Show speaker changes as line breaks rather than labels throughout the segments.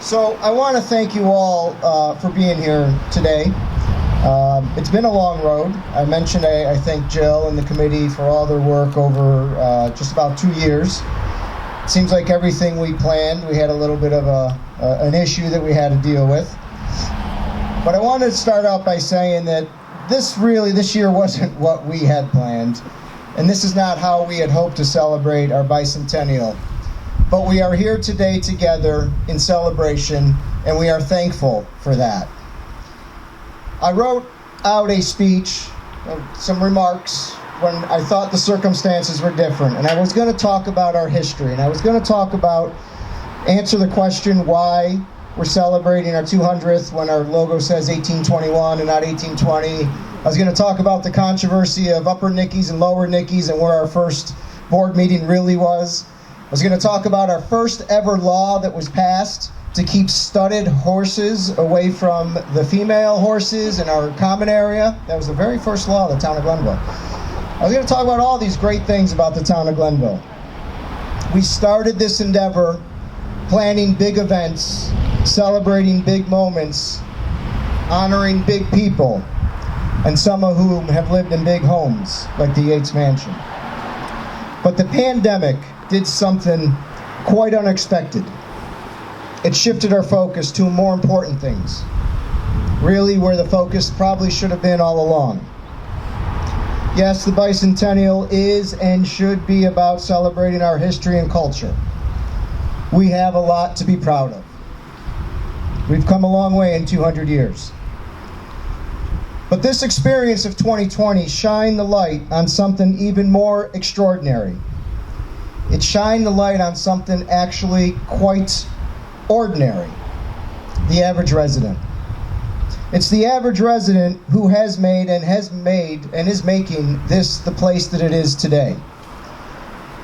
So I want to thank you all for being here today. It's been a long road. I mentioned I thank Jill and the committee for all their work over just about 2 years. It seems like everything we planned, we had a little bit of an issue that we had to deal with. But I wanted to start out by saying that this year wasn't what we had planned, and this is not how we had hoped to celebrate our bicentennial. But we are here today together in celebration, and we are thankful for that. I wrote out a speech, some remarks, when I thought the circumstances were different, and I was going to talk about our history, and I was going to answer the question why we're celebrating our 200th when our logo says 1821 and not 1820. I was going to talk about the controversy of Upper Nickies and Lower Nickies and where our first board meeting really was. I was going to talk about our first ever law that was passed to keep studded horses away from the female horses in our common area. That was the very first law of the Town of Glenville. I was going to talk about all these great things about the Town of Glenville. We started this endeavor planning big events, celebrating big moments, honoring big people, and some of whom have lived in big homes, like the Yates Mansion. But the pandemic did something quite unexpected. It shifted our focus to more important things, really where the focus probably should have been all along. Yes, the bicentennial is and should be about celebrating our history and culture. We have a lot to be proud of. We've come a long way in 200 years. But this experience of 2020 shined the light on something even more extraordinary. It shined the light on something actually quite ordinary, the average resident. It's the average resident who has made and is making this the place that it is today.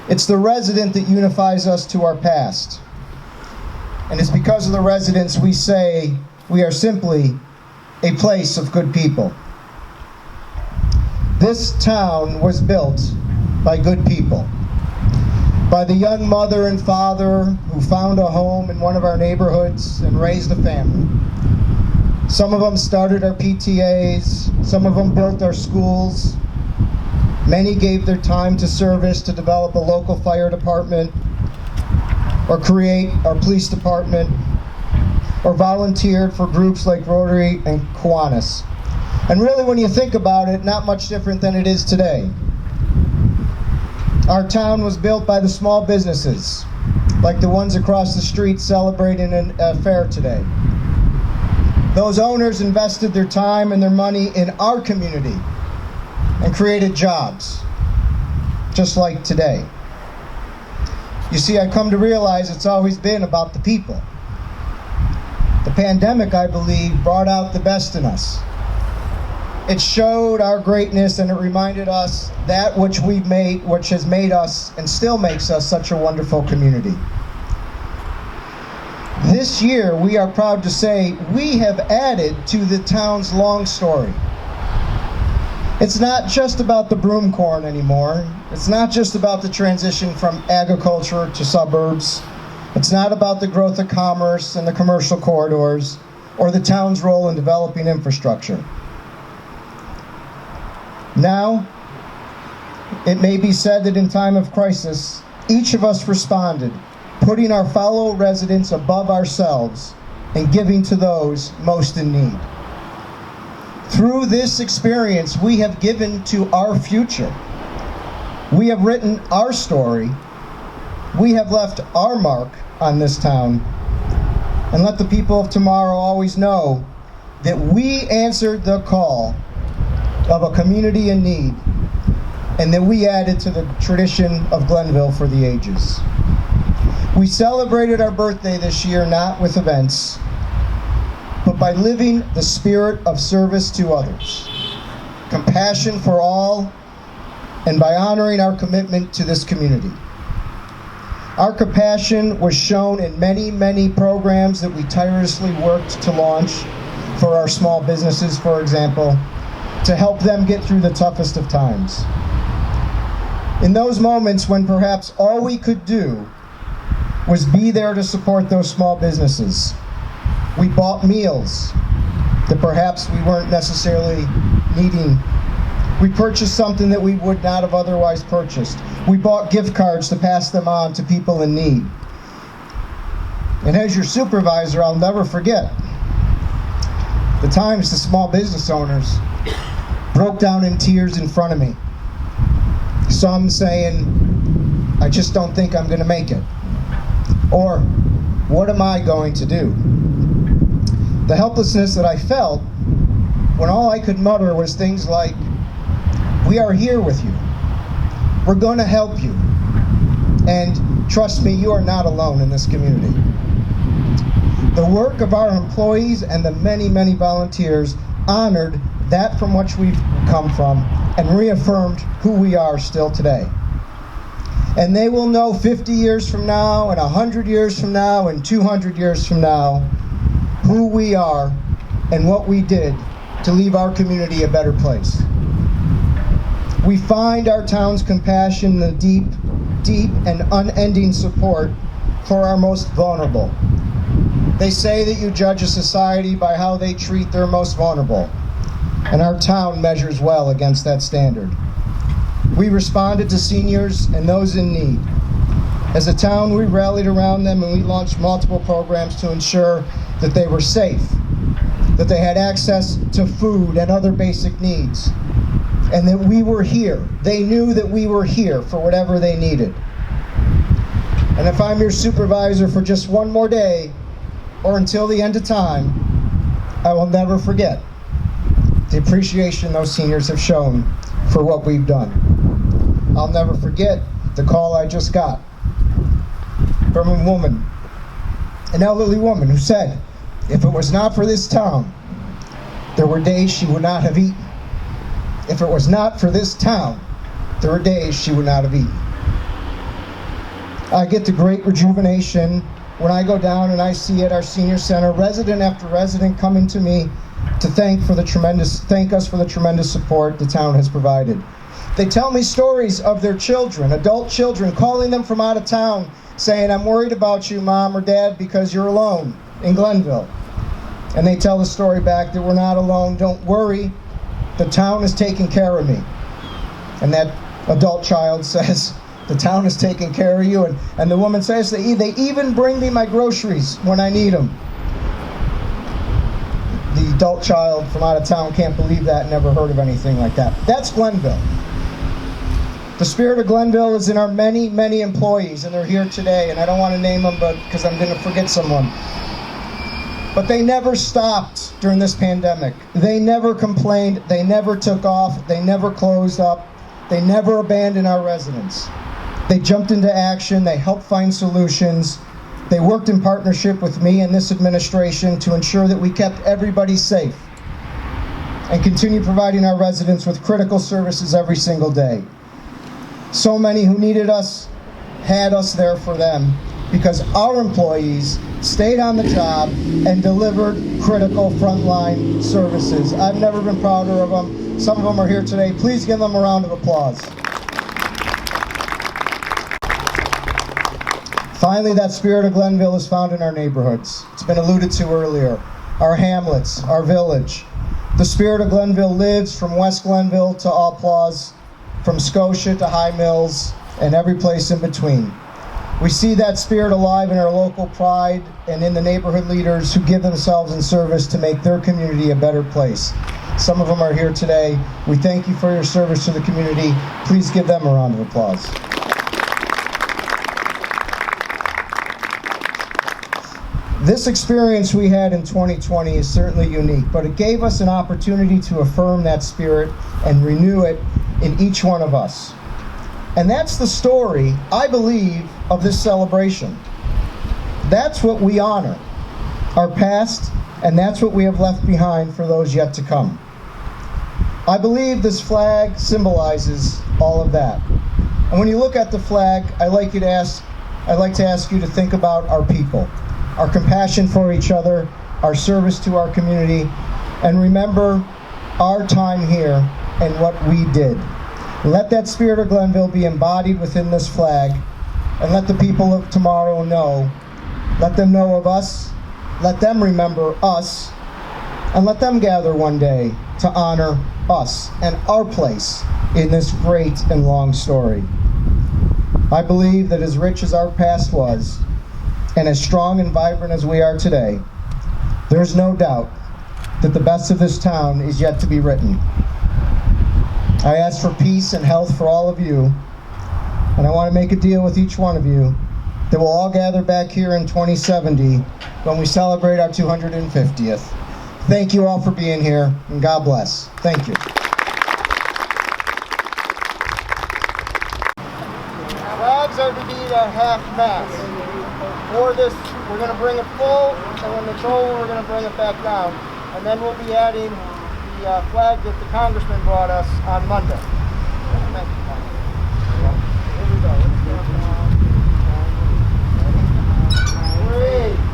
It's the resident that unifies us to our past. And it's because of the residents we say we are simply a place of good people. This town was built by good people. By the young mother and father who found a home in one of our neighborhoods and raised a family. Some of them started our PTAs, some of them built our schools. Many gave their time to service to develop a local fire department, or create our police department, or volunteered for groups like Rotary and Kiwanis. And really, when you think about it, not much different than it is today. Our town was built by the small businesses, like the ones across the street celebrating a fair today. Those owners invested their time and their money in our community and created jobs, just like today. You see, I come to realize it's always been about the people. The pandemic, I believe, brought out the best in us. It showed our greatness, and it reminded us that which has made us and still makes us such a wonderful community. This year, we are proud to say we have added to the town's long story. It's not just about the broom corn anymore. It's not just about the transition from agriculture to suburbs. It's not about the growth of commerce and the commercial corridors or the town's role in developing infrastructure. Now, it may be said that in time of crisis, each of us responded, putting our fellow residents above ourselves and giving to those most in need. Through this experience, we have given to our future. We have written our story. We have left our mark on this town. And let the people of tomorrow always know that we answered the call of a community in need, and that we added to the tradition of Glenville for the ages. We celebrated our birthday this year not with events, but by living the spirit of service to others, compassion for all, and by honoring our commitment to this community. Our compassion was shown in many, many programs that we tirelessly worked to launch for our small businesses, for example, to help them get through the toughest of times. In those moments when perhaps all we could do was be there to support those small businesses, We bought meals that perhaps we weren't necessarily needing. We purchased something that we would not have otherwise purchased. We bought gift cards to pass them on to people in need. And as your supervisor, I'll never forget the times the small business owners broke down in tears in front of me. Some saying, "I just don't think I'm going to make it." Or, "What am I going to do?" The helplessness that I felt when all I could mutter was things like, "We are here with you. We're going to help you. And trust me, you are not alone in this community." The work of our employees and the many, many volunteers honored that from which we've come from and reaffirmed who we are still today. And they will know 50 years from now and 100 years from now and 200 years from now who we are and what we did to leave our community a better place. We find our town's compassion in the deep, deep and unending support for our most vulnerable. They say that you judge a society by how they treat their most vulnerable, and our town measures well against that standard. We responded to seniors and those in need. As a town, we rallied around them and we launched multiple programs to ensure that they were safe, that they had access to food and other basic needs, and that we were here. They knew that we were here for whatever they needed. And if I'm your supervisor for just one more day, or until the end of time, I will never forget the appreciation those seniors have shown for what we've done. I'll never forget the call I just got from a woman, an elderly woman, who said, if it was not for this town, there were days she would not have eaten. If it was not for this town, there were days she would not have eaten. I get the great rejuvenation when I go down and I see at our senior center resident after resident coming to me to thank us for the tremendous support the town has provided. They tell me stories of their children, adult children, calling them from out of town, saying, "I'm worried about you, Mom or Dad, because you're alone in Glenville." And they tell the story back that we're not alone. Don't worry, the town is taking care of me. And that adult child says, "The town is taking care of you." And the woman says, they even bring me my groceries when I need them. The adult child from out of town can't believe that, never heard of anything like that. That's Glenville. The spirit of Glenville is in our many, many employees, and they're here today. And I don't want to name them because I'm going to forget someone. But they never stopped during this pandemic. They never complained. They never took off. They never closed up. They never abandoned our residents. They jumped into action. They helped find solutions. They worked in partnership with me and this administration to ensure that we kept everybody safe and continue providing our residents with critical services every single day. So many who needed us had us there for them because our employees stayed on the job and delivered critical frontline services. I've never been prouder of them. Some of them are here today. Please give them a round of applause. Finally, that spirit of Glenville is found in our neighborhoods. It's been alluded to earlier. Our hamlets, our village. The spirit of Glenville lives from West Glenville to Applause, from Scotia to High Mills, and every place in between. We see that spirit alive in our local pride and in the neighborhood leaders who give themselves in service to make their community a better place. Some of them are here today. We thank you for your service to the community. Please give them a round of applause. This experience we had in 2020 is certainly unique, but it gave us an opportunity to affirm that spirit and renew it in each one of us. And that's the story, I believe, of this celebration. That's what we honor, our past, and that's what we have left behind for those yet to come. I believe this flag symbolizes all of that. And when you look at the flag, I'd like to ask you to think about our people, our compassion for each other, our service to our community, and remember our time here and what we did. Let that spirit of Glenville be embodied within this flag, and let the people of tomorrow know. Let them know of us, let them remember us, and let them gather one day to honor us and our place in this great and long story. I believe that as rich as our past was, and as strong and vibrant as we are today, there's no doubt that the best of this town is yet to be written. I ask for peace and health for all of you, and I want to make a deal with each one of you that we'll all gather back here in 2070 when we celebrate our 250th. Thank you all for being here, and God bless. Thank you. Flags are to be at half-mast. For this, we're going to bring it full, and when it's over, we're going to bring it back down. And then we'll be adding the flag that the congressman brought us on Monday. Thank you. Here we go. 3,